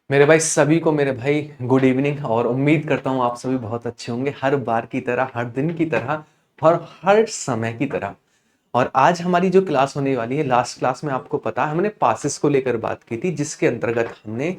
मेरे भाई सभी को मेरे भाई गुड इवनिंग। और उम्मीद करता हूँ आप सभी बहुत अच्छे होंगे, हर बार की तरह, हर दिन की तरह और हर समय की तरह। और आज हमारी जो क्लास होने वाली है, लास्ट क्लास में आपको पता है हमने पासेस को लेकर बात की थी, जिसके अंतर्गत हमने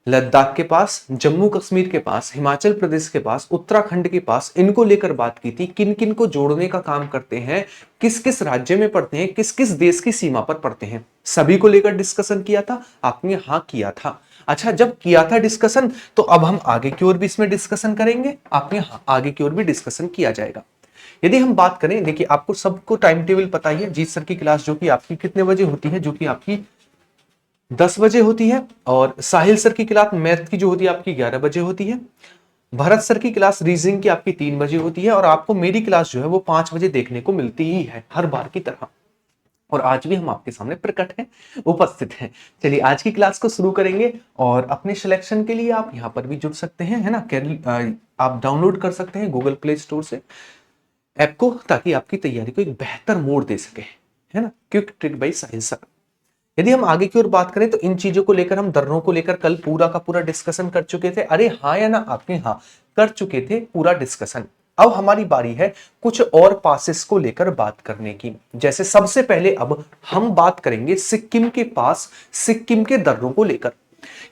लद्दाख के पास, जम्मू कश्मीर के पास, हिमाचल प्रदेश के पास, उत्तराखंड के पास, इनको लेकर बात की थी। किन किन को जोड़ने का काम करते हैं, किस किस राज्य में पड़ते हैं, किस किस देश की सीमा पर पड़ते हैं, सभी को लेकर डिस्कशन किया था। आपने हाँ किया था। अच्छा, जब किया था डिस्कशन तो अब हम आगे की ओर भी इसमें डिस्कशन करेंगे। आपने हाँ, आगे की ओर भी डिस्कशन किया जाएगा। यदि हम बात करें, देखिए आपको सबको टाइम टेबल पता ही है। जीत सर की क्लास जो कि आपकी कितने बजे होती है, जो कि आपकी 10 बजे होती है। और साहिल सर की क्लास मैथ की जो होती है आपकी 11 बजे होती है। भरत सर की क्लास रीजनिंग की आपकी 3 बजे होती है। और आपको मेरी क्लास जो है वो 5 बजे देखने को मिलती ही है, हर बार की तरह। और आज भी हम आपके सामने प्रकट हैं, उपस्थित हैं। चलिए आज की क्लास को शुरू करेंगे। और अपने सिलेक्शन के लिए आप यहाँ पर भी जुड़ सकते हैं, है ना। आप डाउनलोड कर सकते हैं गूगल प्ले स्टोर से ऐप को, ताकि आपकी तैयारी को एक बेहतर मोड़ दे सके, है ना। Quick trick by Sahil sir. यदि हम आगे की ओर बात करें तो इन चीजों को लेकर, हम दर्रों को लेकर कल पूरा का पूरा डिस्कशन कर चुके थे। अरे हाँ या ना, आपने हाँ कर चुके थे पूरा डिस्कशन। अब हमारी बारी है कुछ और पासेस को लेकर बात करने की। जैसे सबसे पहले अब हम बात करेंगे सिक्किम के पास, सिक्किम के दर्रों को लेकर।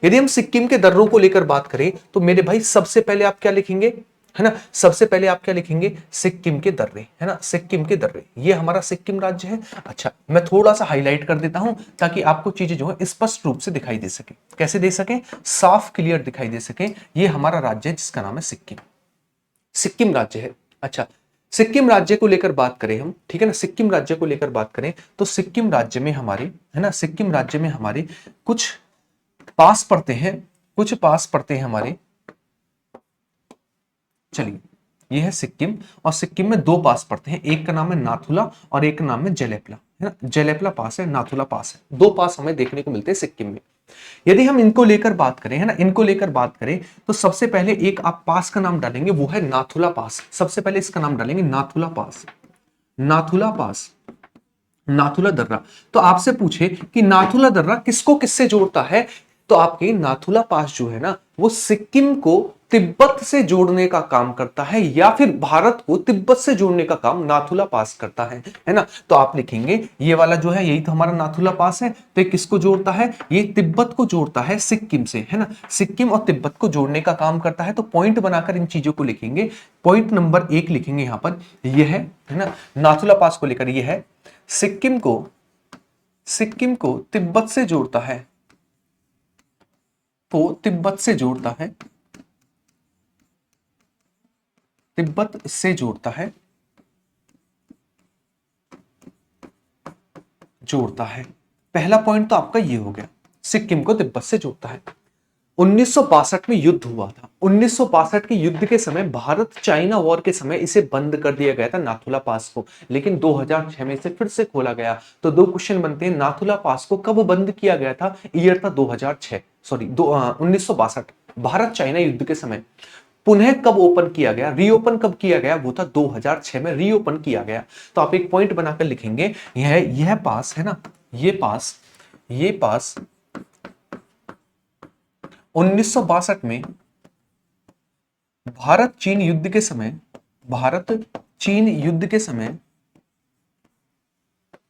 यदि हम सिक्किम के दर्रों को लेकर बात करें तो मेरे भाई सबसे पहले आप क्या लिखेंगे, है ना। सबसे पहले आप क्या लिखेंगे, सिक्किम के दर्रे, है ना। सिक्किम के दर्रे, ये हमारा सिक्किम राज्य है। अच्छा, मैं थोड़ा सा हाईलाइट कर देता हूं ताकि आपको चीजें जो है स्पष्ट रूप से दिखाई दे सके। कैसे दे सके, साफ क्लियर दिखाई दे सके। ये हमारा राज्य है जिसका नाम है सिक्किम, सिक्किम राज्य है। अच्छा, सिक्किम राज्य को लेकर बात करें हम, ठीक है ना। सिक्किम राज्य को लेकर बात करें तो सिक्किम राज्य में हमारे, है ना, सिक्किम राज्य में हमारे कुछ पास पड़ते हैं, कुछ पास पड़ते हैं हमारे। चलिए, ये है सिक्किम। और सिक्किम में दो पास पड़ते हैं, एक का नाम है नाथुला और एक का नाम है जलेपला, है ना। जलेपला पास है, नाथुला पास है, दो पास हमें देखने को मिलते हैं सिक्किम में। यदि हम इनको लेकर बात करें, है ना, इनको लेकर बात करें तो सबसे पहले एक आप पास का नाम डालेंगे, वो है नाथुला पास। सबसे पहले इसका नाम डालेंगे नाथुला पास, नाथुला पास, नाथुला दर्रा। तो आपसे पूछे कि नाथुला दर्रा किसको किससे जोड़ता है, तो आपके नाथुला पास जो है ना, वो सिक्किम को तिब्बत से जोड़ने का काम करता है, या फिर भारत को तिब्बत से जोड़ने का काम नाथुला पास करता है ना। तो आप लिखेंगे ये वाला जो है, यही तो हमारा नाथुला पास है। तो ये किसको जोड़ता है, ये तिब्बत को जोड़ता है सिक्किम से, है ना। सिक्किम और तिब्बत को जोड़ने का काम करता है। तो पॉइंट बनाकर इन चीजों को लिखेंगे। पॉइंट नंबर 1 लिखेंगे यहां पर, यह है ना, नाथुला पास को लेकर यह है सिक्किम को तिब्बत से जोड़ता है, तो तिब्बत से जोड़ता है, तिब्बत से जोड़ता है, जोड़ता है। पहला पॉइंट तो आपका ये हो गया, सिक्किम को तिब्बत से जोड़ता है। 1962 में युद्ध हुआ था। 1962 के युद्ध के समय, भारत चाइना वॉर के समय इसे बंद कर दिया गया था नाथुला पास को, लेकिन 2006 में इसे फिर से खोला गया। तो दो क्वेश्चन बनते हैं, नाथुला पास को कब बंद किया गया था, ईयर था 2006, सॉरी 1962, भारत चाइना युद्ध के समय। पुनः कब ओपन किया गया, रीओपन कब किया गया, वो था 2006 में रीओपन किया गया। तो आप एक पॉइंट बनाकर लिखेंगे, यह पास है ना, ये पास 1962 में भारत चीन युद्ध के समय, भारत चीन युद्ध के समय,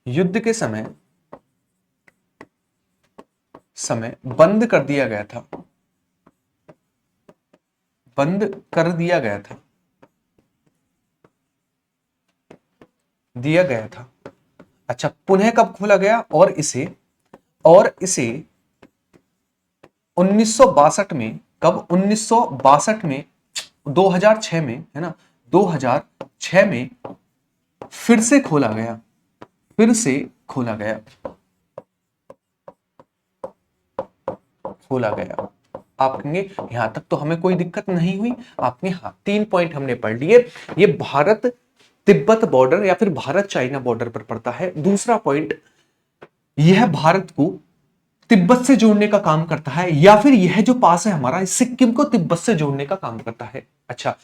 युद्ध के समय बंद कर दिया गया था, बंद कर दिया गया था, दिया गया था। अच्छा, पुनः कब खोला गया, और इसे 1962 में, कब, 1962 में, 2006 में, है ना, 2006 में फिर से खोला गया, फिर से खोला गया, खोला गया। आप कहेंगे यहां तक तो हमें कोई दिक्कत नहीं हुई। आपने हाँ, 3 पॉइंट हमने पढ़ लिए। ये भारत तिब्बत बॉर्डर या फिर भारत चाइना बॉर्डर पर पड़ता है। दूसरा पॉइंट, यह भारत को तिब्बत से जोड़ने का काम करता है, या फिर यह जो पास है हमारा, सिक्किम को तिब्बत से जोड़ने का काम करता है। अच्छा,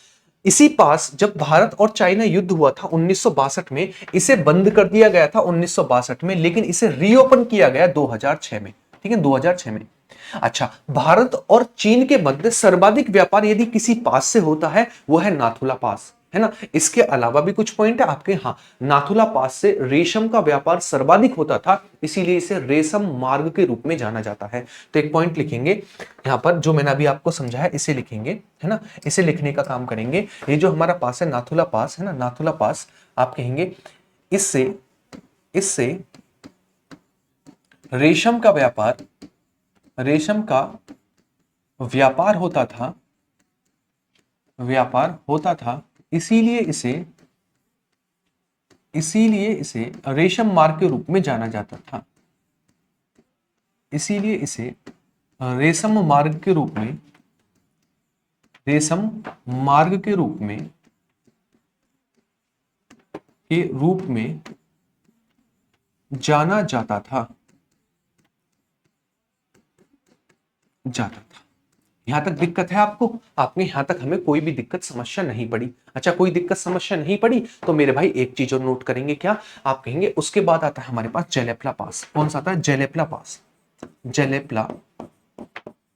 इसी पास जब भारत और चाइना युद्ध हुआ था 1962 में, इसे बंद कर दिया गया था 1962 में, लेकिन इसे रीओपन किया गया 2006 में, ठीक है, 2006 में। अच्छा, भारत और चीन के मध्य सर्वाधिक व्यापार यदि किसी पास से होता है वो है नाथुला पास, है ना। इसके अलावा भी कुछ पॉइंट है आपके, हाँ, नाथुला पास से रेशम का व्यापार सर्वाधिक होता था, इसीलिए इसे रेशम मार्ग के रूप में जाना जाता है। तो एक पॉइंट लिखेंगे यहां पर, जो मैंने अभी आपको समझाया इसे लिखेंगे, है ना, इसे लिखने का काम करेंगे। ये जो हमारा पास है नाथुला पास, है ना, नाथुला पास, आप कहेंगे इससे इससे रेशम का व्यापार, रेशम का व्यापार होता था, व्यापार होता था, इसीलिए इसे रेशम मार्ग के रूप में जाना जाता था, इसीलिए इसे रेशम मार्ग के रूप में, रेशम मार्ग के रूप में, जाना जाता था, यहां तक दिक्कत है आपको? आपने यहां तक हमें कोई भी दिक्कत समस्या नहीं पड़ी? अच्छा, कोई दिक्कत समस्या नहीं पड़ी तो मेरे भाई एक चीज और नोट करेंगे, क्या आप कहेंगे उसके बाद आता है हमारे पास जेलेपला पास। कौन सा आता है? जेलेपला पास, जेलेपला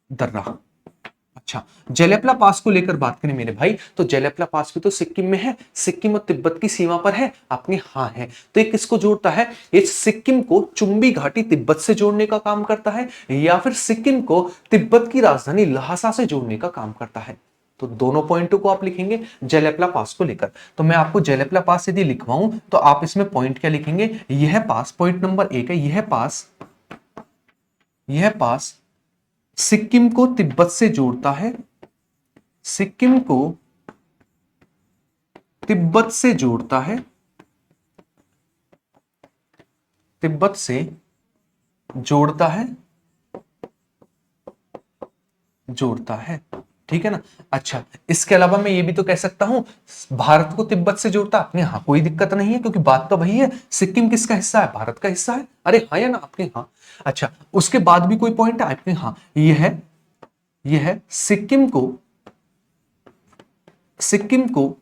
दर्रा। अच्छा, जेलेपला पास को लेकर बात करें मेरे भाई, तो जेलेपला पास भी तो सिक्किम में है, सिक्किम और तिब्बत की सीमा पर है, आपने हाँ है। तो ये किसको जोड़ता है? ये सिक्किम को चुंबी घाटी तिब्बत से जोड़ने का काम करता है, या फिर सिक्किम को तिब्बत की राजधानी लहासा से जोड़ने का काम करता है। तो दोनों पॉइंटों को आप लिखेंगे जेलेपला पास को लेकर। तो मैं आपको जेलेपला पास यदि लिखवाऊं तो आप इसमें पॉइंट क्या लिखेंगे? यह पास, पॉइंट नंबर 1 है, यह पास सिक्किम को तिब्बत से जोड़ता है, सिक्किम को तिब्बत से जोड़ता है, तिब्बत से जोड़ता है, जोड़ता है, ठीक है ना। अच्छा, इसके अलावा मैं ये भी तो कह सकता हूं भारत को तिब्बत से जोड़ता, आपने हाँ, कोई दिक्कत नहीं है, क्योंकि बात तो वही है, सिक्किम किसका हिस्सा है? भारत का हिस्सा है। अरे हाँ या ना, आपके हाँ। अच्छा, उसके बाद भी कोई पॉइंट है आपके? हाँ, यह सिक्किम को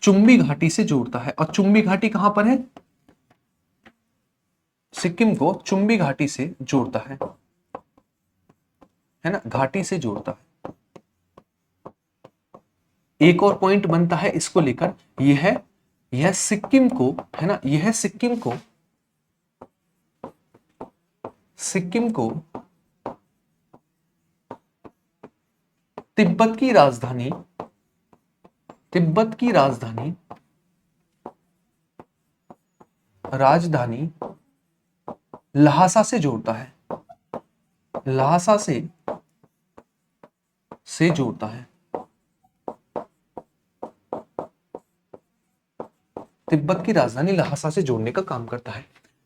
चुंबी घाटी से जोड़ता है, और चुंबी घाटी कहां पर है? सिक्किम को चुंबी घाटी से जोड़ता है ना, घाटी से जोड़ता है। एक और पॉइंट बनता है इसको लेकर, यह सिक्किम को, है ना, यह सिक्किम को तिब्बत की राजधानी, राजधानी लहासा से जोड़ता है, लहासा से जोड़ता है, तिब्बत की राजधानी लहासा से जोड़ने का काम करता है।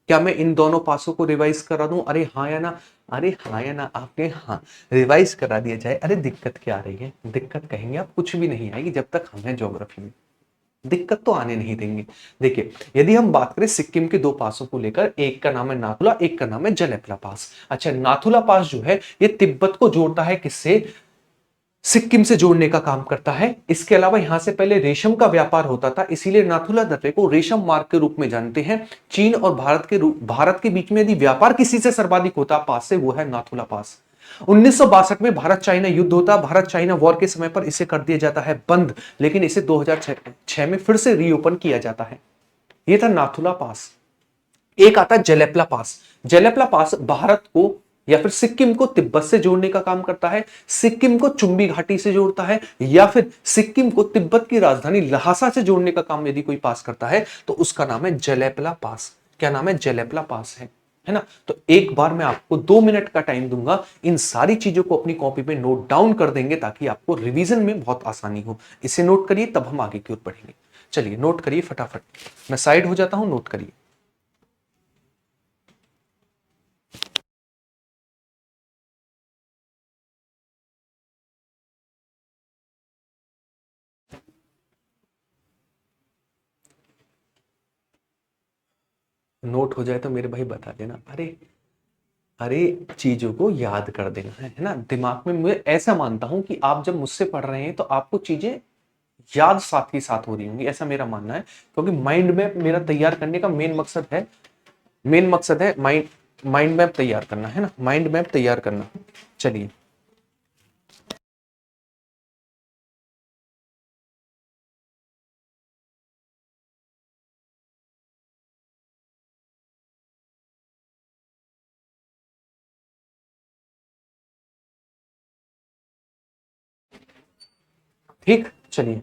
क्या मैं इन दोनों पासों को रिवाइज करा दूं? अरे हाँ या ना, अरे हाँ या ना, आपने हाँ रिवाइज करा दिया जाए। अरे दिक्कत क्या आ रही है? दिक्कत कहेंगे आप, कुछ भी नहीं आएगी जब तक हम हैं ज्योग्राफी में, दिक्कत तो आने नहीं देंगे। देखिए, यदि हम बात करें सिक्किम के दो पासों को लेकर, एक का नाम है नाथुला, एक का नाम है जेलेपला पास। अच्छा, नाथुला पास जो है ये तिब्बत को जोड़ता है, किससे? सिक्किम से जोड़ने का काम करता है। इसके अलावा यहां से पहले रेशम का व्यापार होता था, इसीलिए नाथुला दर्रे को रेशम मार्ग के रूप में जानते हैं। चीन और भारत के बीच में यदि व्यापार किसी से सर्वाधिक होता पास से, वो है नाथुला पास। 1962 में भारत चाइना युद्ध होता, भारत चाइना वॉर के समय पर इसे कर दिया जाता है बंद, लेकिन इसे 2006 में फिर से रीओपन किया जाता है। यह था नाथुला पास। एक आता है जेलेपला पास। जेलेपला पास भारत को या फिर सिक्किम को तिब्बत से जोड़ने का काम करता है, सिक्किम को चुंबी घाटी से जोड़ता है, या फिर सिक्किम को तिब्बत की राजधानी लहासा से जोड़ने का काम यदि कोई पास करता है तो उसका नाम है जेलेपला पास। क्या नाम है? जेलेपला पास है ना। तो एक बार मैं आपको 2 मिनट का टाइम दूंगा, इन सारी चीजों को अपनी कॉपी पे नोट डाउन कर देंगे ताकि आपको रिवीजन में बहुत आसानी हो। इसे नोट करिए, तब हम आगे की ओर बढ़ेंगे। चलिए नोट करिए फटाफट, मैं साइड हो जाता हूं, नोट करिए। नोट हो जाए तो मेरे भाई बता देना। अरे अरे, चीजों को याद कर देना है ना दिमाग में। मैं ऐसा मानता हूं कि आप जब मुझसे पढ़ रहे हैं तो आपको चीजें याद साथ ही साथ हो रही होंगी, ऐसा मेरा मानना है, क्योंकि माइंड में मेरा तैयार करने का मेन मकसद है, माइंड माइंड मैप तैयार करना है ना, माइंड मैप तैयार करना। चलिए ठीक, चलिए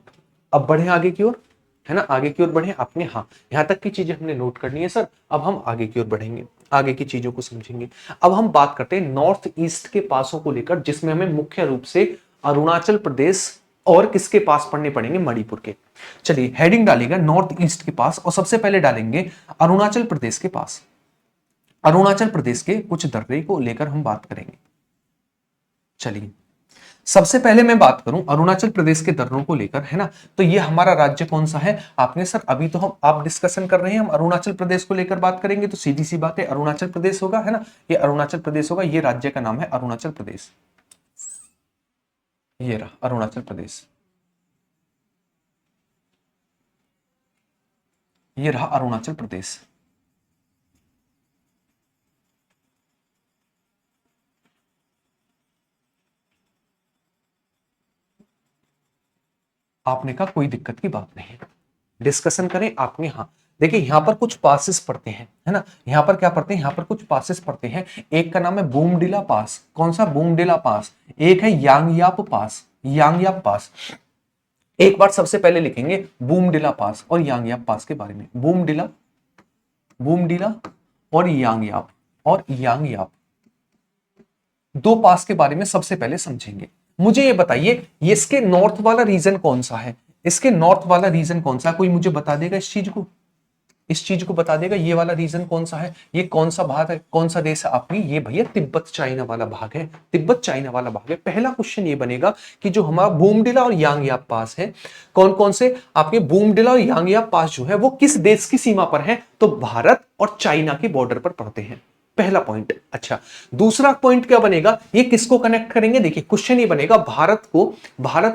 अब बढ़े आगे की ओर, है ना, आगे की ओर बढ़े आपने। हाँ, यहां तक की चीजें हमने नोट करनी है सर। अब हम आगे की ओर बढ़ेंगे, आगे की चीजों को समझेंगे। अब हम बात करते हैं नॉर्थ ईस्ट के पासों को लेकर, जिसमें हमें मुख्य रूप से अरुणाचल प्रदेश और किसके पास पढ़ने पड़ेंगे, मणिपुर के। चलिए हेडिंग डालेगा नॉर्थ ईस्ट के पास, और सबसे पहले डालेंगे अरुणाचल प्रदेश के पास। अरुणाचल प्रदेश के कुछ दर्रे को लेकर हम बात करेंगे। चलिए सबसे पहले मैं बात करूं अरुणाचल प्रदेश के दर्रों को लेकर, है ना, तो ये हमारा राज्य कौन सा है। आपने सर अभी तो हम आप डिस्कशन कर रहे हैं, हम अरुणाचल प्रदेश को लेकर बात करेंगे, तो सीधी सी बात है अरुणाचल प्रदेश होगा, है ना, ये अरुणाचल प्रदेश होगा। ये राज्य का नाम है अरुणाचल प्रदेश, ये रहा अरुणाचल प्रदेश, ये रहा अरुणाचल प्रदेश। आपने कहा कोई दिक्कत की बात नहीं है, डिस्कशन करें आपने। हाँ देखिए यहाँ पर कुछ पासेस पढ़ते हैं, है ना, यहाँ पर क्या पढ़ते हैं, यहाँ पर कुछ पासेस पढ़ते हैं। एक का नाम है बूमडिला पास। कौन सा, बूमडिला पास। एक है यांगयाप पास, यांगयाप पास। एक बार सबसे पहले लिखेंगे बूमडिला पास और यांगयाप पास के बारे में। बूमडिला, बूमडिला और यांगयाप, और यांगयाप दो पास के बारे में सबसे पहले समझेंगे। मुझे ये बताइए ये इसके नॉर्थ वाला रीजन कौन सा है, इसके नॉर्थ वाला रीजन कौन सा है, कोई मुझे बता देगा इस चीज को, इस चीज को बता देगा ये वाला रीजन कौन सा है, ये कौन सा भाग है, कौन सा देश है आपने, ये भैया तिब्बत चाइना वाला भाग है, तिब्बत चाइना वाला भाग है। पहला क्वेश्चन ये बनेगा कि जो हमारा बूमडिला और यांगयाप पास है, कौन कौन से आपके बूमडिला और यांगयाप पास जो है वो किस देश की सीमा पर है, तो भारत और चाइना के बॉर्डर पर पड़ते हैं। पहला पॉइंट। अच्छा दूसरा पॉइंट क्या बनेगा, ये किसको कनेक्ट करेंगे, देखिए क्वेश्चन ये बनेगा भारत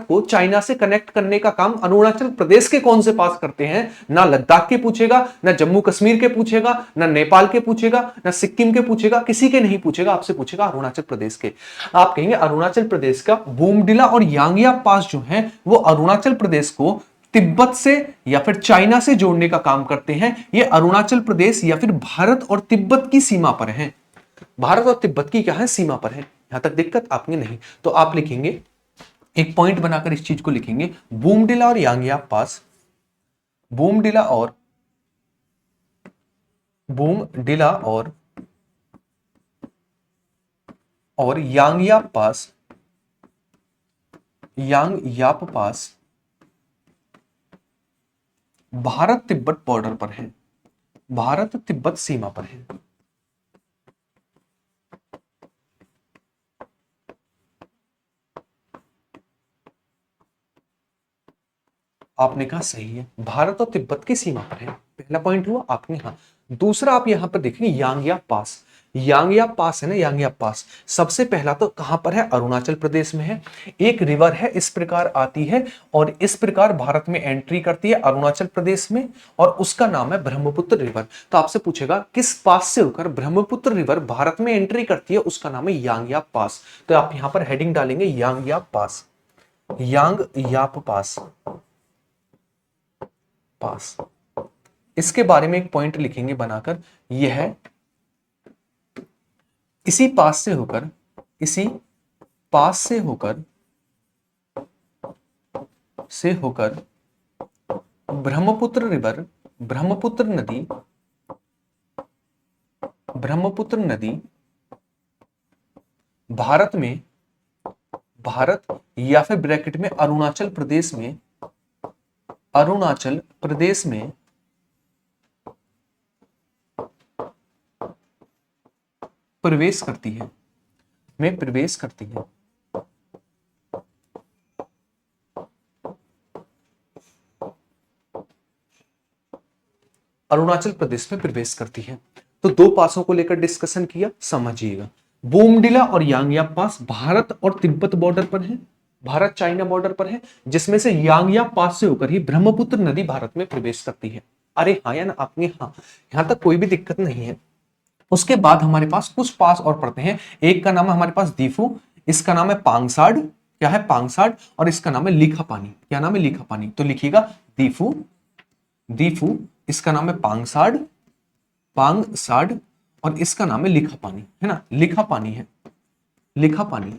को चाइना से कनेक्ट करने का काम अरुणाचल प्रदेश के कौन से पास करते हैं। ना लद्दाख के पूछेगा, ना जम्मू कश्मीर के पूछेगा, ना नेपाल के पूछेगा, ना सिक्किम के पूछेगा, किसी के नहीं पूछेगा, आपसे पूछेगा अरुणाचल प्रदेश के। आप कहेंगे अरुणाचल प्रदेश का बूमडिला और यांगयाप पास जो है वो अरुणाचल प्रदेश को तिब्बत से या फिर चाइना से जोड़ने का काम करते हैं। ये अरुणाचल प्रदेश या फिर भारत और तिब्बत की सीमा पर है, भारत और तिब्बत की क्या है, सीमा पर है। यहां तक दिक्कत आपने नहीं, तो आप लिखेंगे एक पॉइंट बनाकर इस चीज को लिखेंगे, बूमडिला और यांगयाप पास, बूमडिला और बूमडिला और यांगयाप पास, यांगयाप पास भारत तिब्बत बॉर्डर पर है, भारत तिब्बत सीमा पर है। आपने कहा सही है, भारत और तिब्बत की सीमा पर है, पहला पॉइंट हुआ आपने। हाँ दूसरा आप यहां पर देखेंगे यांगयाप पास, यांगयाप पास है ना, यांगयाप पास सबसे पहला तो कहां पर है, अरुणाचल प्रदेश में है। एक रिवर है इस प्रकार आती है और इस प्रकार भारत में एंट्री करती है अरुणाचल प्रदेश में, और उसका नाम है ब्रह्मपुत्र रिवर। तो आपसे पूछेगा किस पास से होकर ब्रह्मपुत्र रिवर भारत में एंट्री करती है, उसका नाम है यांगयाप पास। तो आप यहां पर हेडिंग डालेंगे यांगयाप पास, यांगयाप पास, पास। इसके बारे में एक पॉइंट लिखेंगे बनाकर, यह है इसी पास से होकर, इसी पास से होकर ब्रह्मपुत्र रिवर, ब्रह्मपुत्र नदी भारत में, भारत या फिर ब्रैकेट में अरुणाचल प्रदेश में, अरुणाचल प्रदेश में प्रवेश करती है, में प्रवेश करती है। अरुणाचल प्रदेश में प्रवेश करती है। तो दो पासों को लेकर डिस्कशन किया, समझिएगा। बूमडिला और यांगयाप पास भारत और तिब्बत बॉर्डर पर है, भारत चाइना बॉर्डर पर है, जिसमें से यांगयाप पास से होकर ही ब्रह्मपुत्र नदी भारत में प्रवेश करती है। अरे हाँ या ना आपने, हाँ यहां तक कोई भी दिक्कत नहीं है, उसके बाद हमारे पास कुछ पास और पड़ते हैं। एक का नाम है हमारे पास दीफू, इसका नाम है पांगसाड, क्या है पांगसाड, और इसका नाम है लीखापानी। क्या नाम है लीखापानी, तो लिखिएगा दीफू, दीफू, इसका नाम है पांगसाड, पांगसाड, और इसका नाम है लीखापानी, है ना, लीखापानी है, लीखापानी।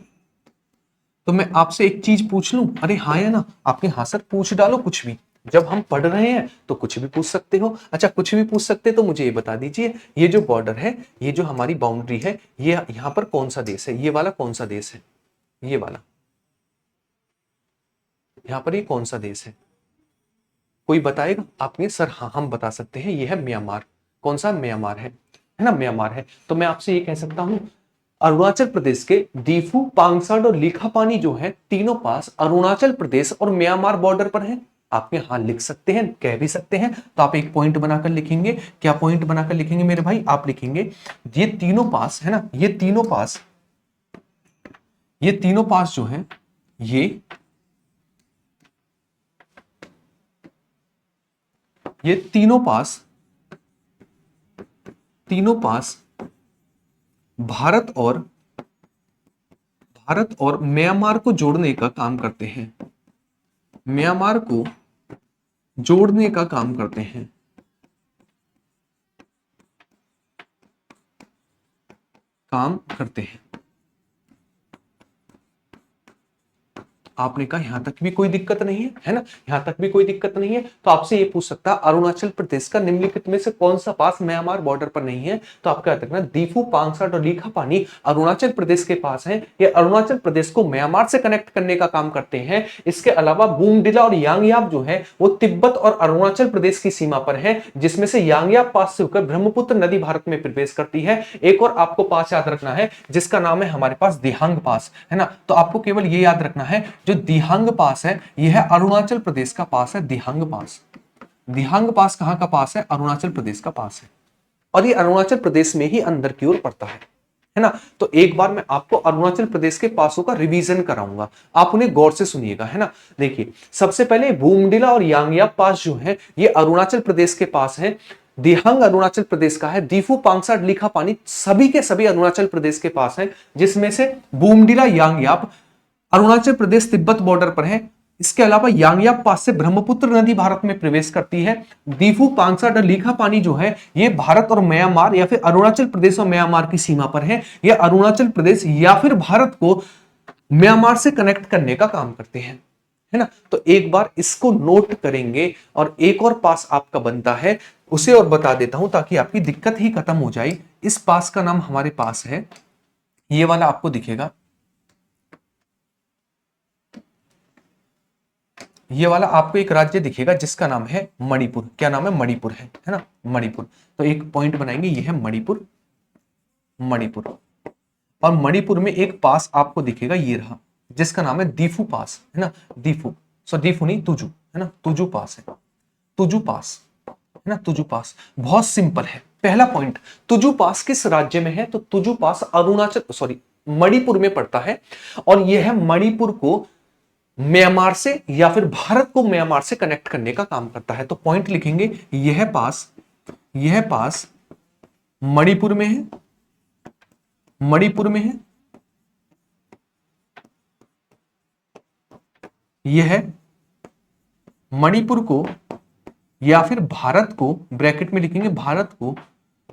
तो मैं आपसे एक चीज पूछ लूं, अरे हाँ या ना, आपके हाँ सर पूछ डालो कुछ भी, जब हम पढ़ रहे हैं तो कुछ भी पूछ सकते हो। अच्छा कुछ भी पूछ सकते तो मुझे ये बता दीजिए, ये जो बॉर्डर है, ये जो हमारी बाउंड्री है, ये यहाँ पर कौन सा देश है, ये वाला कौन सा देश है, ये वाला, यहाँ पर ये कौन सा देश है, कोई बताएगा? आपने सर हाँ हम बता सकते हैं, ये है म्यांमार। कौन सा? म्यांमार है ना, म्यांमार है। तो मैं आपसे ये कह सकता हूं, अरुणाचल प्रदेश के दीफू, पांगसाड और लीखापानी जो है, तीनों पास अरुणाचल प्रदेश और म्यांमार बॉर्डर पर है। आप यहाँ लिख सकते हैं, कह भी सकते हैं। तो आप एक पॉइंट बनाकर लिखेंगे, क्या पॉइंट बनाकर लिखेंगे मेरे भाई? आप लिखेंगे ये तीनों पास है ना, ये तीनों पास, ये तीनों पास जो है, ये तीनों पास, तीनों पास भारत और म्यांमार को जोड़ने का काम करते हैं, म्यांमार को जोड़ने का काम करते हैं। काम करते हैं। आपने कहा यहां तक भी कोई दिक्कत नहीं है ना, यहां तक भी कोई दिक्कत नहीं है। तो आपसे ये पूछ सकता है अरुणाचल प्रदेश का निम्नलिखित में से कौन सा पास म्यांमार बॉर्डर पर नहीं है? तो आपका याद रखना दीफू, पांगसाड और लीखापानी अरुणाचल प्रदेश के पास है। ये अरुणाचल प्रदेश को म्यांमार से कनेक्ट करने का काम करते हैं। इसके अलावा बूमडिला और यांगयाप जो है वो तिब्बत और अरुणाचल प्रदेश की सीमा पर है, जिसमें से यांगयाप पास से होकर ब्रह्मपुत्र नदी भारत में प्रवेश करती है। एक और आपको पास याद रखना है जिसका नाम है हमारे पास दिहांग पास, है ना। तो आपको केवल ये याद रखना है जो दिहांग पास है यह है अरुणाचल प्रदेश का पास है, दिहांग पास। दिहांग पास कहां का पास है? अरुणाचल प्रदेश का पास है, और ये अरुणाचल प्रदेश में ही अंदर की ओर पड़ता है ना। तो एक बार मैं आपको अरुणाचल प्रदेश के पासों का रिवीजन कराऊंगा, आप उन्हें गौर से सुनिएगा, है ना। देखिए सबसे पहले बूमडिला और यांगयाप पास जो है ये अरुणाचल प्रदेश के पास है। दिहांग अरुणाचल प्रदेश का है। दीफू, पांगसाड, लीखापानी सभी के सभी अरुणाचल प्रदेश के पास है, जिसमें से बूमडिला, यांगयाप अरुणाचल प्रदेश तिब्बत बॉर्डर पर है। इसके अलावा यांगयाप पास से ब्रह्मपुत्र नदी भारत में प्रवेश करती है। दीफू, पांगसाड और लीखापानी जो है ये भारत और म्यांमार या फिर अरुणाचल प्रदेश और म्यांमार की सीमा पर है। ये अरुणाचल प्रदेश या फिर भारत को म्यांमार से कनेक्ट करने का काम करते हैं, है ना। तो एक बार इसको नोट करेंगे, और एक और पास आपका बनता है उसे और बता देता हूं ताकि आपकी दिक्कत ही खत्म हो जाए। इस पास का नाम हमारे पास है, ये वाला आपको दिखेगा, ये वाला आपको एक राज्य दिखेगा जिसका नाम है मणिपुर। क्या नाम है? मणिपुर है ना, मणिपुर। तो एक पॉइंट बनाएंगे, ये है मणिपुर, मणिपुर। और मणिपुर में एक पास आपको दिखेगा, ये रहा, जिसका नाम है दीफू पास, है ना, दीफू। सो दीफू नहीं, तुजू, है ना, तुजू पास है, तुजू पास, है ना, तुजू पास। बहुत सिंपल है। पहला पॉइंट, तुजू पास किस राज्य में है? तो तुजू पास अरुणाचल, सॉरी, मणिपुर में पड़ता है, और यह है मणिपुर को म्यांमार से या फिर भारत को म्यांमार से कनेक्ट करने का काम करता है। तो पॉइंट लिखेंगे, यह पास, यह पास मणिपुर में है, मणिपुर में है। यह मणिपुर को या फिर भारत को, ब्रैकेट में लिखेंगे भारत को,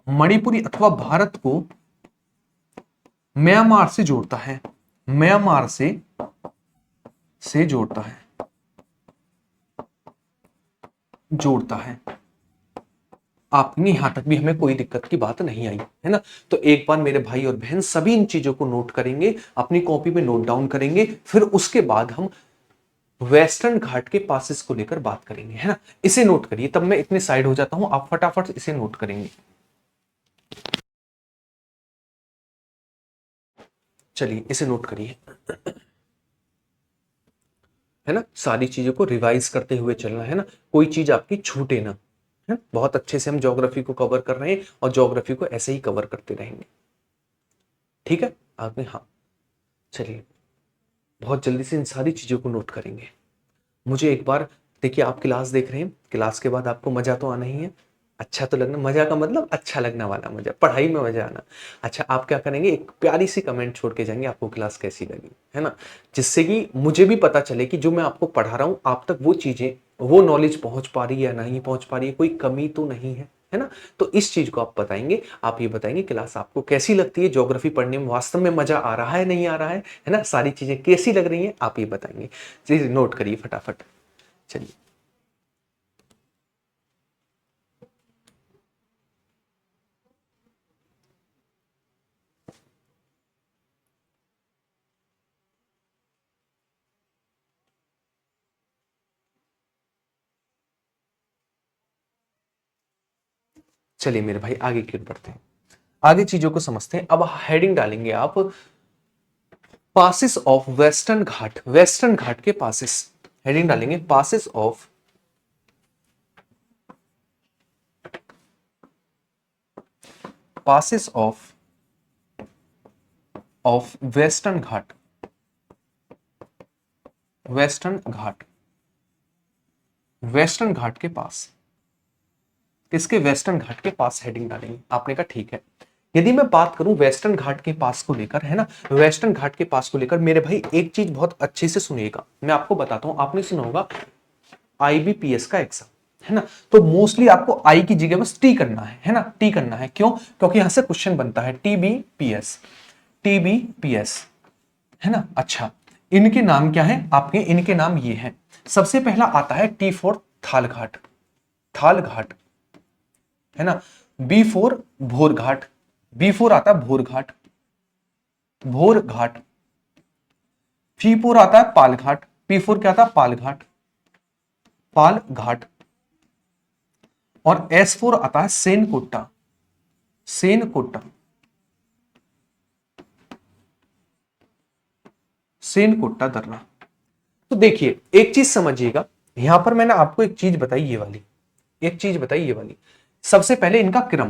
मणिपुरी अथवा भारत को म्यांमार से जोड़ता है, म्यांमार से जोड़ता है, जोड़ता है। आपने यहां तक भी हमें कोई दिक्कत की बात नहीं आई, है ना। तो एक बार मेरे भाई और बहन सभी इन चीजों को नोट करेंगे, अपनी कॉपी में नोट डाउन करेंगे, फिर उसके बाद हम वेस्टर्न घाट के पासेस को लेकर बात करेंगे, है ना। इसे नोट करिए, तब मैं इतने साइड हो जाता हूं, आप फटाफट इसे नोट करेंगे। चलिए इसे नोट करिए, है ना। सारी चीजों को रिवाइज करते हुए चलना है ना, कोई चीज आपकी छूटे ना, है। बहुत अच्छे से हम ज्योग्राफी को कवर कर रहे हैं और ज्योग्राफी को ऐसे ही कवर करते रहेंगे, ठीक है। आपने हाँ, चलिए बहुत जल्दी से इन सारी चीजों को नोट करेंगे। मुझे एक बार देखिए, आप क्लास देख रहे हैं, क्लास के बाद आपको मजा तो आना ही है। अच्छा तो लगना, मजा का मतलब अच्छा लगने वाला मजा, पढ़ाई में मजा आना। अच्छा, आप क्या करेंगे, एक प्यारी सी कमेंट छोड़ के जाएंगे आपको क्लास कैसी लगी, है ना, जिससे कि मुझे भी पता चले कि जो मैं आपको पढ़ा रहा हूं आप तक वो चीजें, वो नॉलेज पहुंच पा रही है या नहीं पहुंच पा रही है, कोई कमी तो नहीं है ना। तो इस चीज को आप बताएंगे, आप ये बताएंगे क्लास आपको कैसी लगती है, ज्योग्राफी पढ़ने में वास्तव में मजा आ रहा है नहीं आ रहा है ना, सारी चीजें कैसी लग रही है आप ये बताएंगे। चीज नोट करिए फटाफट। चलिए, चलिए मेरे भाई आगे की ओर बढ़ते हैं, आगे चीजों को समझते हैं। अब हेडिंग डालेंगे आप, passes of Western Ghat, Western Ghat के पासिस, हेडिंग डालेंगे passes of Western Ghat, Western Ghat, Western Ghat के पास, किसके, वेस्टर्न घाट के पास हेडिंग डालेंगे। आपने कहा ठीक है। यदि मैं बात करूं वेस्टर्न घाट के पास को लेकर, है ना, वेस्टर्न घाट के पास को लेकर मेरे भाई एक चीज बहुत अच्छे से सुनिएगा, मैं आपको बताता हूं, आपने सुना होगा आईबीपीएस का एग्जाम, है ना, तो मोस्टली आपको आई की जगह बस टी करना है ना, टी करना है, क्यों, क्योंकि यहां से क्वेश्चन बनता है टीबीपीएस, टीबीपीएस, है ना। अच्छा, इनके नाम क्या है आपके, इनके नाम ये हैं। सबसे पहला आता है टी फोर थाल घाट, थाल घाट, है ना। बी फोर भोर घाट, बी फोर आता है भोर घाट, भोर घाट। पी फोर आता है पाल घाट, पी फोर क्या आता है, पाल घाट, पाल घाट। और एस फोर आता है सेन कोट्टा, सेन कोट्टा, सेन कोट्टा दर्रा। तो देखिए एक चीज समझिएगा, यहां पर मैंने आपको एक चीज बताई ये वाली, एक चीज बताई ये वाली, सबसे पहले इनका क्रम,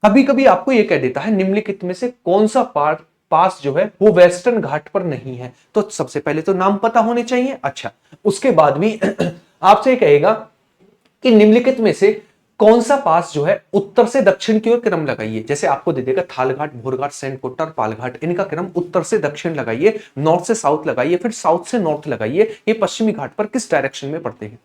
कभी कभी आपको ये कह देता है निम्नलिखित में से कौन सा पार्ट पास जो है वो वेस्टर्न घाट पर नहीं है, तो सबसे पहले तो नाम पता होने चाहिए। अच्छा, उसके बाद भी आपसे कहेगा कि निम्नलिखित में से कौन सा पास जो है उत्तर से दक्षिण की ओर क्रम लगाइए, जैसे आपको दे देगा थालघाट, भोरघाट, सेंटकोट्टा और पालघाट, इनका क्रम उत्तर से दक्षिण लगाइए, नॉर्थ से साउथ लगाइए, फिर साउथ से नॉर्थ लगाइए, ये पश्चिमी घाट पर किस डायरेक्शन में पड़ते हैं।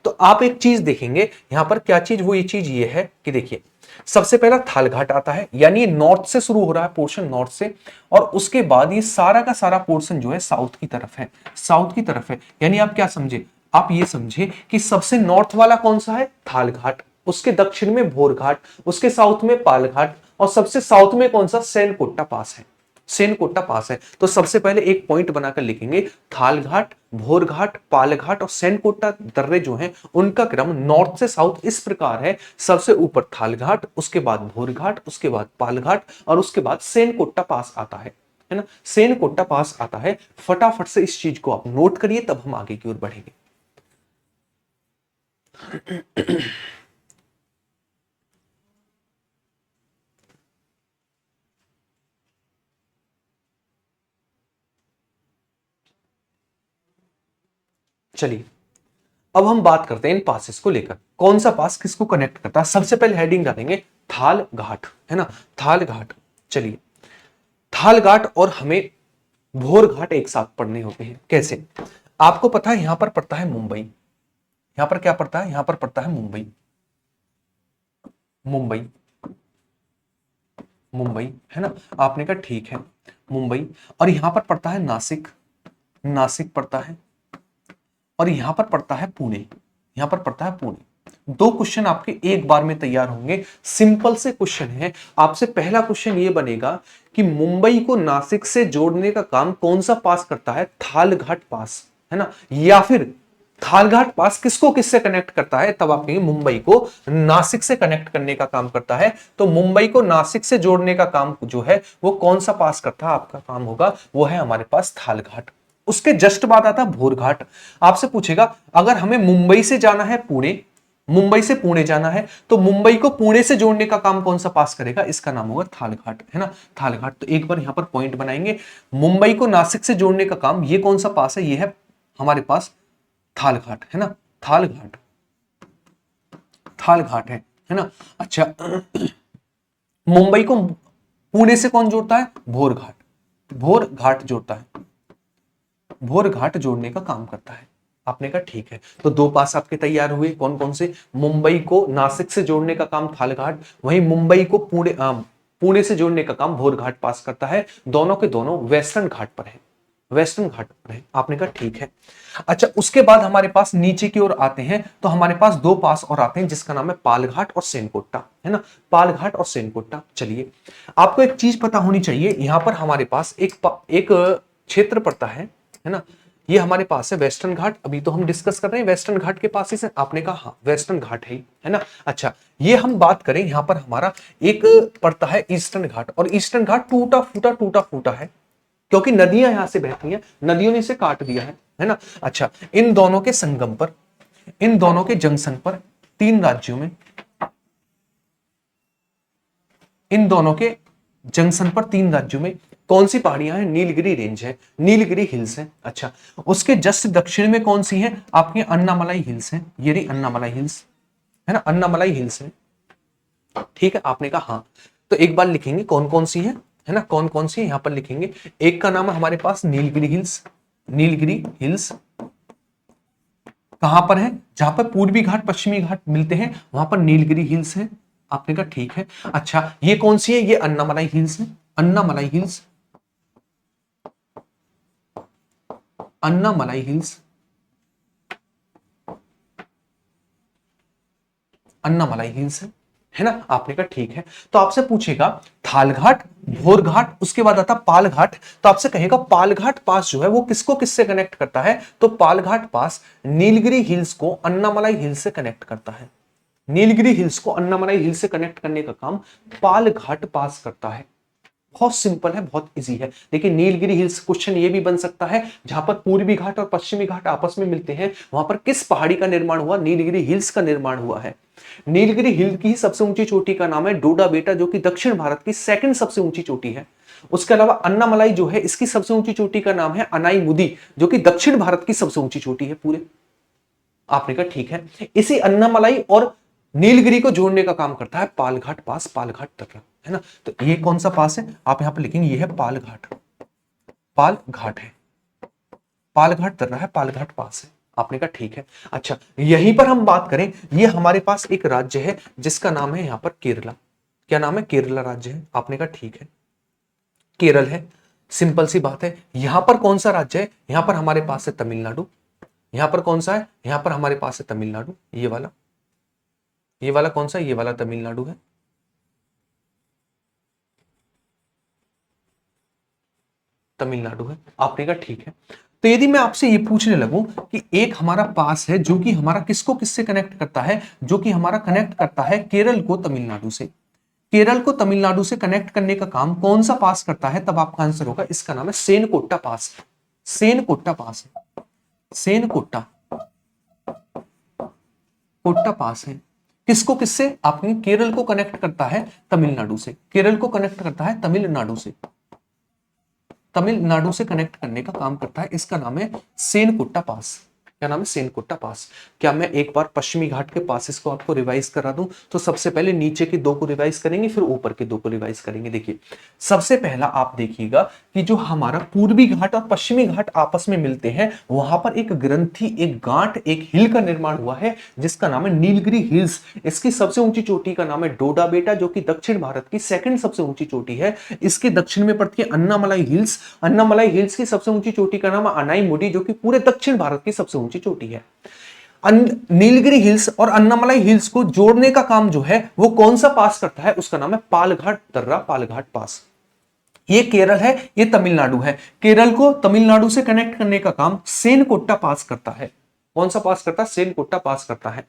तो आप एक चीज देखेंगे यहां पर क्या चीज, वो ये चीज ये है कि देखिए सबसे पहला थालघाट आता है, यानी ये नॉर्थ से शुरू हो रहा है पोर्शन, नॉर्थ से, और उसके बाद ये सारा का सारा पोर्शन जो है साउथ की तरफ है, साउथ की तरफ है। यानी आप क्या समझे, आप ये समझे कि सबसे नॉर्थ वाला कौन सा है, थालघाट, उसके दक्षिण में भोरघाट, उसके साउथ में पालघाट, और सबसे साउथ में कौन सा, सेनकोट्टा पास है, सेनकोट्टा पास है। तो सबसे पहले एक पॉइंट बनाकर लिखेंगे, थालघाट, भोरघाट, पालघाट और सेनकोट्टा दर्रे जो हैं उनका क्रम नॉर्थ से साउथ इस प्रकार है, सबसे ऊपर थालघाट, उसके बाद भोरघाट, उसके बाद पालघाट और उसके बाद सेनकोट्टा पास आता है ना, सेनकोट्टा पास आता है। फटाफट से इस चीज को आप नोट करिए, तब हम आगे की ओर बढ़ेंगे। चलिए, अब हम बात करते हैं इन पासेस को लेकर, कौन सा पास किसको कनेक्ट करता है। सबसे पहले हेडिंग डालेंगे थाल घाट, है ना, थाल घाट। चलिए, थाल घाट और हमें भोर घाट एक साथ पढ़ने होते हैं, कैसे, आपको पता है यहां पर पड़ता है मुंबई, यहां पर क्या पड़ता है, यहां पर पड़ता है मुंबई, मुंबई, मुंबई, है ना। आपने कहा ठीक है, मुंबई, और यहां पर पड़ता है नासिक, नासिक पड़ता है, और यहां पर पड़ता है पुणे, यहां पर पड़ता है पुणे। दो क्वेश्चन आपके एक बार में तैयार होंगे, सिंपल से क्वेश्चन है। आपसे पहला क्वेश्चन ये बनेगा कि मुंबई को नासिक से जोड़ने का काम कौन सा पास करता है, थालघाट पास, है ना, या फिर थालघाट पास किसको किससे कनेक्ट करता है, तब आप कहेंगे मुंबई को नासिक से कनेक्ट करने का काम करता है। तो मुंबई को नासिक से जोड़ने का काम जो है वो कौन सा पास करता है, आपका काम होगा वो है हमारे पास थालघाट। उसके जस्ट बाद आता भोरघाट। आपसे पूछेगा अगर हमें मुंबई से जाना है पुणे, मुंबई से पुणे जाना है, तो मुंबई को पुणे से जोड़ने का काम कौन सा पास करेगा, इसका नाम होगा थालघाट, है ना, थालघाट। तो एक बार यहां पर पॉइंट बनाएंगे, मुंबई को नासिक से जोड़ने का काम ये कौन सा पास है, ये है हमारे पास थालघाट, है ना, थालघाट, थालघाट है है ना। अच्छा, मुंबई को पुणे से कौन जोड़ता है? भोर घाट, भोर घाट जोड़ता है, भोर घाट जोड़ने का काम करता है। आपने कहा ठीक है, तो दो पास आपके तैयार हुए, कौन कौन से? मुंबई को नासिक से जोड़ने का काम थाल घाट, वहीं मुंबई को पुणे पुणे से जोड़ने का काम भोर घाट पास करता है। दोनों के दोनों वेस्टर्न घाट पर है, वेस्टर्न घाट पर है। आपने कहा ठीक है। अच्छा, उसके बाद हमारे पास नीचे की ओर आते हैं तो हमारे पास दो पास और आते हैं जिसका नाम है पालघाट और सेनकोट्टा, है ना। पालघाट और सेनकोट्टा। चलिए, आपको एक चीज पता होनी चाहिए, यहां पर हमारे पास एक क्षेत्र पड़ता है ना। ये हमारे पास है वेस्टर्न घाट, अभी तो हम डिस्कस कर रहे हैं वेस्टर्न घाट के पास ही से। आपने कहा हाँ वेस्टर्न घाट है ना। अच्छा, ये हम बात करें, यहां पर हमारा एक पड़ता है ईस्टर्न घाट, और ईस्टर्न घाट टूटा फूटा है क्योंकि नदियां यहां से बहती हैं, नदियों ने इसे काट दिया है ना। अच्छा, इन दोनों के संगम पर, इन दोनों के जंक्शन पर, तीन राज्यों में, इन दोनों के जंक्शन पर तीन राज्यों में कौन सी पहाड़ियां हैं? नीलगिरी रेंज है, नीलगिरी हिल्स है। अच्छा, उसके जस्ट दक्षिण में कौन सी है? आपके अन्नामलाई हिल्स है, ये रही अन्नामलाई हिल्स, है ना, अन्नामलाई हिल्स है। ठीक है, आपने कहा हाँ। तो एक बार लिखेंगे कौन कौन सी है ना, कौन कौन सी है यहां पर लिखेंगे। एक का नाम है हमारे पास नीलगिरी हिल्स, नीलगिरी हिल्स कहां पर है? जहां पर पूर्वी घाट पश्चिमी घाट मिलते हैं वहां पर नीलगिरी हिल्स है। आपने कहा ठीक है। अच्छा, ये कौन सी है? ये अन्नामलाई हिल्स है, Annamalai hills, Annamalai hills, Annamalai hills है ना। आपने कहा ठीक है। तो आपसे पूछेगा थालघाट, भोरघाट, उसके बाद आता पालघाट, तो आपसे कहेगा पालघाट पास जो है वो किसको किससे कनेक्ट करता है? तो पालघाट पास नीलगिरी हिल्स को अन्नामलाई हिल्स से कनेक्ट करता है, नीलगिरी हिल्स को अन्नामलाई हिल्स से कनेक्ट करने का काम पालघाट पास करता है। बहुत सिंपल है, बहुत इजी है। लेकिन नीलगिरी हिल्स क्वेश्चन ये भी बन सकता है, जहां पर पूर्वी घाट और पश्चिमी घाट आपस में मिलते हैं वहां पर किस पहाड़ी का निर्माण हुआ? नीलगिरी हिल्स का निर्माण हुआ है। नीलगिरी हिल की सबसे ऊंची चोटी का नाम है डोडा बेटा, जो कि दक्षिण भारत की सेकंड सबसे ऊंची चोटी है। उसके अलावा अन्नामलाई जो है इसकी सबसे ऊंची चोटी का नाम है अनाई मुदी, जो कि दक्षिण भारत की सबसे ऊंची चोटी है पूरे। आपने कहा ठीक है। इसी अन्नामलाई और नीलगिरी को जोड़ने का काम करता है पालघाट पास, पालघाट तक, है ना। तो ये कौन सा पास है? आप यहां पर लिखेंगे ये है पालघाट, पालघाट है, पालघाट तर रहा है, पालघाट पास है। आपने कहा ठीक है। अच्छा, यहीं पर हम बात करें, ये हमारे पास एक राज्य है जिसका नाम है यहां पर केरला। क्या नाम है? केरला राज्य है। आपने कहा ठीक है, केरल है। सिंपल सी बात है। यहां पर कौन सा राज्य है? यहां पर हमारे पास है तमिलनाडु। यहां पर कौन सा है? यहां पर हमारे पास है तमिलनाडु, ये वाला, ये वाला कौन सा? ये वाला तमिलनाडु है, तमिलनाडु है। आपने कहा ठीक है। तो यदि मैं आपसे ये पूछने लगूं कि एक हमारा पास है जो कि हमारा किसको किससे कनेक्ट करता है, जो कि हमारा कनेक्ट करता है केरल को तमिलनाडु से, केरल को तमिलनाडु से कनेक्ट करने का काम कौन सा पास करता है? तब आपका आंसर होगा, इसका नाम है सेनकोट्टा पास, सेनकोट्टा पास है, सेनकोट्टा, कोट्टा पास है। किसको किससे? आपने केरल को कनेक्ट करता है तमिलनाडु से, केरल को कनेक्ट करता है तमिलनाडु से, तमिलनाडु से कनेक्ट करने का काम करता है। इसका नाम है सेनकुट्टा पास। क्या नाम है? सेनकुट्टा पास। क्या मैं एक बार पश्चिमी घाट के पासेस को आपको रिवाइज करा दूं? तो सबसे पहले नीचे के दो को रिवाइज करेंगे, फिर ऊपर के दो को रिवाइज करेंगे। देखिए, सबसे पहला आप देखिएगा कि जो हमारा पूर्वी घाट और पश्चिमी घाट आपस में मिलते हैं वहां पर एक ग्रंथि, एक गांठ, एक हिल का निर्माण हुआ है जिसका नाम है नीलगिरी हिल्स। इसकी सबसे ऊंची चोटी का नाम है डोडा बेटा, जो कि दक्षिण भारत की सेकंड सबसे ऊंची चोटी है। इसके दक्षिण में पड़ती है अन्नामलाई हिल्स, अन्नामलाई हिल्स की सबसे ऊंची चोटी का नाम है अनाई मुडी, जो कि पूरे दक्षिण भारत की सबसे ऊंची चोटी है। नीलगिरी हिल्स और अन्नामलाई हिल्स को जोड़ने का काम जो है वो कौन सा पास करता है? उसका नाम है पालघाट दर्रा, पालघाट पास। ये केरल है, ये तमिलनाडु है। केरल को तमिलनाडु से कनेक्ट करने का काम सेनकोट्टा पास करता है। कौन सा पास करता है? सेनकोट्टा पास करता है।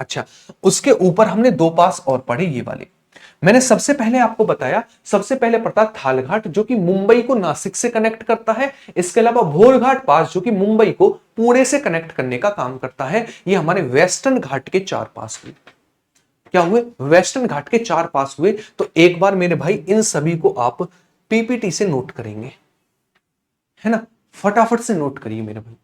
अच्छा, उसके ऊपर हमने दो पास और पढ़े, ये वाले मैंने सबसे पहले आपको बताया। सबसे पहले पड़ता है थालघाट, जो कि मुंबई को नासिक से कनेक्ट करता है। इसके अलावा भोरघाट पास, जो कि मुंबई को पुणे से कनेक्ट करने का काम करता है। ये हमारे वेस्टर्न घाट के चार पास हुए। क्या हुए? वेस्टर्न घाट के चार पास हुए। तो एक बार मेरे भाई इन सभी को आप पीपीटी से नोट करेंगे, है ना, फटाफट से नोट करिए मेरे भाई।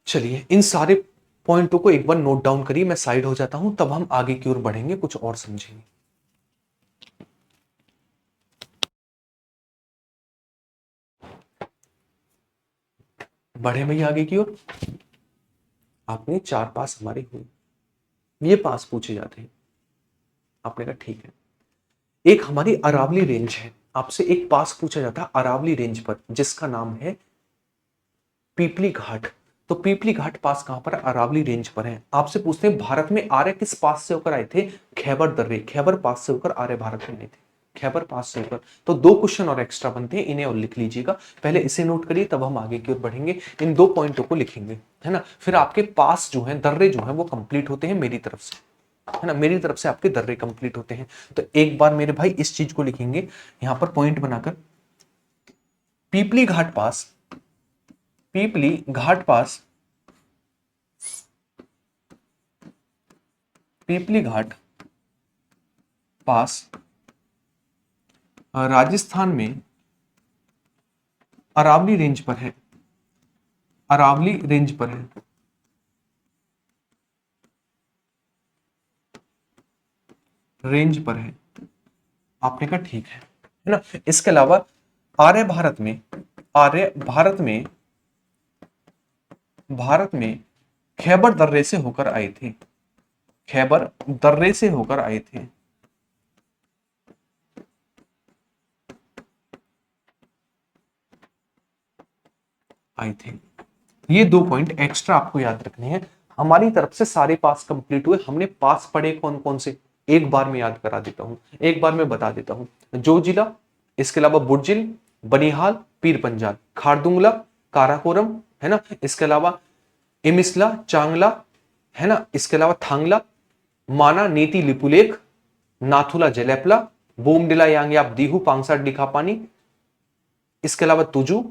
चलिए, इन सारे पॉइंटों को एक बार नोट डाउन करिए, मैं साइड हो जाता हूं, तब हम आगे की ओर बढ़ेंगे, कुछ और समझेंगे। बढ़े भैया आगे की ओर। आपने 4 पास हमारे हुए, ये पास पूछे जाते हैं। आपने कहा ठीक है। एक हमारी अरावली रेंज है, आपसे एक पास पूछा जाता है अरावली रेंज पर, जिसका नाम है पीपली घाट। तो पीपली घाट पास कहां पर है? अरावली रेंज पर है। आपसे पूछते हैं भारत में आर्य किस पास से होकर आए थे? खैबर दर्रे, खैबर पास से होकर आर्य भारत में आए थे, खैबर पास से होकर। तो 2 क्वेश्चन और एक्स्ट्रा बनते हैं, इन्हें और लिख लीजिएगा। पहले इसे नोट करिए, तब हम आगे की ओर बढ़ेंगे। इन 2 पॉइंटों को लिखेंगे, है ना। फिर आपके पास जो है, दर्रे जो है वो कंप्लीट होते हैं मेरी तरफ से, है ना। मेरी तरफ से आपके दर्रे कंप्लीट होते हैं। तो एक बार मेरे भाई इस चीज को लिखेंगे यहां पर पॉइंट बनाकर, पीपली घाट पास, पीपली घाट पास, पीपली घाट पास राजस्थान में अरावली रेंज पर है, अरावली रेंज पर है। रेंज पर है। आपने कहा ठीक है ना। इसके अलावा आर्य भारत में, आर्य भारत में, भारत में खैबर दर्रे से होकर आए थे, खैबर दर्रे से होकर आए थे, आए थे। ये 2 पॉइंट एक्स्ट्रा आपको याद रखने हैं। हमारी तरफ से सारे पास कंप्लीट हुए। हमने पास पढ़े कौन कौन से, एक बार में याद करा देता हूं, एक बार में बता देता हूं। जोजिला, इसके अलावा बुर्जिल, बनिहाल, पीर पंजाल, खारदुंगला, काराकोरम, है ना। इसके अलावा इमिसला, चांगला, है ना। इसके अलावा थांगला, माना, नीति, लिपुलेख, नाथुला, जलेपला, बोमडिला, यांग्याप, दीहू, पांगसाट, दिखापानी, इसके अलावा तुजू,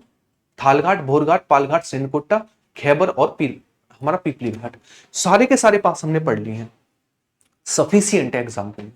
थालघाट, भोरघाट, पालघाट, सेनकोटा, खैबर और हमारा पीपली घाट। सारे के सारे पास हमने पढ़ लिए हैं, सफिशियंट है एग्जाम के लिए,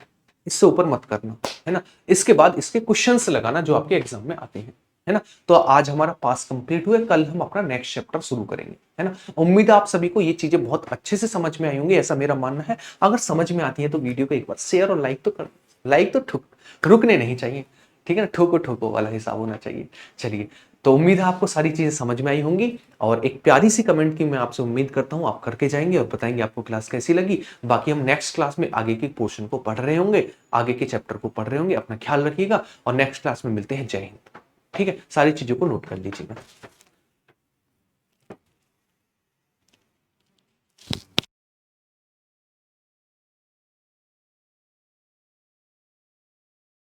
इससे ऊपर मत करना, है ना। इसके बाद इसके क्वेश्चंस लगाना जो आपके एग्जाम में आते हैं, है ना। तो आज हमारा पास कंप्लीट हुआ, कल हम अपना नेक्स्ट चैप्टर शुरू करेंगे, है ना। उम्मीद है आप सभी को ये चीजें बहुत अच्छे से समझ में आई होंगी, ऐसा मेरा मानना है। अगर समझ में आती है तो वीडियो को एक बार शेयर और लाइक तो कर, लाइक तो रुकने नहीं चाहिए, ठीक है ना। ठोको ठोको वाला हिसाब होना चाहिए। चलिए, तो उम्मीद है आपको सारी चीजें समझ में आई होंगी, और एक प्यारी सी कमेंट की मैं आपसे उम्मीद करता हूं, आप करके जाएंगे और बताएंगे आपको क्लास कैसी लगी। बाकी हम नेक्स्ट क्लास में आगे के पोर्शन को पढ़ रहे होंगे, आगे के चैप्टर को पढ़ रहे होंगे। अपना ख्याल रखिएगा और नेक्स्ट क्लास में मिलते हैं। जय हिंद। ठीक है, सारी चीजों को नोट कर लीजिएगा।